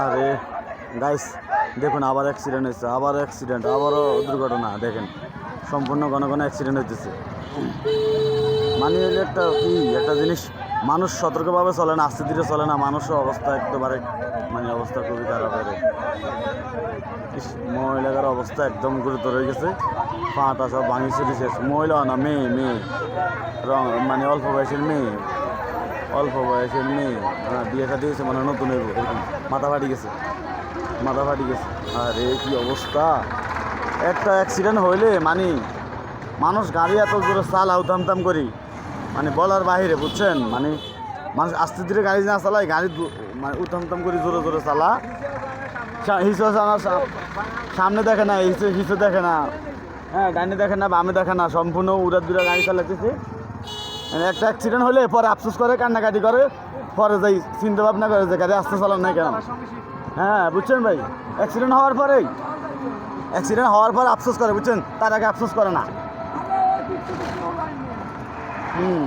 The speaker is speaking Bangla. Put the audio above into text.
আরে গাইস দেখুন আবার অ্যাক্সিডেন্ট হয়েছে, আবার অ্যাক্সিডেন্ট, আবারও দুর্ঘটনা। দেখেন সম্পূর্ণ ঘন ঘন অ্যাক্সিডেন্ট হইতেছে। মানে একটা কি একটা জিনিস, মানুষ সতর্কভাবে চলে না, আস্তে ধীরে চলে না, মানুষের অবস্থা একেবারে মানে অবস্থা খুবই খারাপ হয়ে যায়। মহিলার অবস্থা একদম গুরুতর হয়ে গেছে, পাটা সব ভাঙি চুরি শেষ। মহিলা না, মেয়ে মেয়ে মানে অল্প বয়সের মেয়ে, অল্প বয়সের মেয়ে। হ্যাঁ বিয়েটা দিয়েছে মানে নতুন হইব এরকম। মাথা ফাটি গেছে, মাথা ফাটি গেছে। আরে কি অবস্থা! একটা অ্যাক্সিডেন্ট হইলে মানে মানুষ গাড়ি এত জোরে চালাও দাম করি, মানে বলার বাহিরে, বুঝছেন? মানে মানুষ আস্তে ধীরে গাড়ি না চালায়, গাড়ি মানে উতাম করে জোরে জোরে চালা। হিসো সামনে দেখে না, হিসো দেখে না, হ্যাঁ ডাইনে দেখে না, বামে দেখে না, সম্পূর্ণ উড়ার দূরে গাড়ি চালাতেছে। একটা অ্যাক্সিডেন্ট হলে পরে আফসোস করে, কান্নাকাটি করে, পরে যাই চিন্তা ভাবনা করে যে গাড়ি আস্তে চালান নাই কেন। হ্যাঁ বুঝছেন ভাই, অ্যাক্সিডেন্ট হওয়ার পর আফসোস করে, বুঝছেন? তার আগে আফসোস করে না। হুম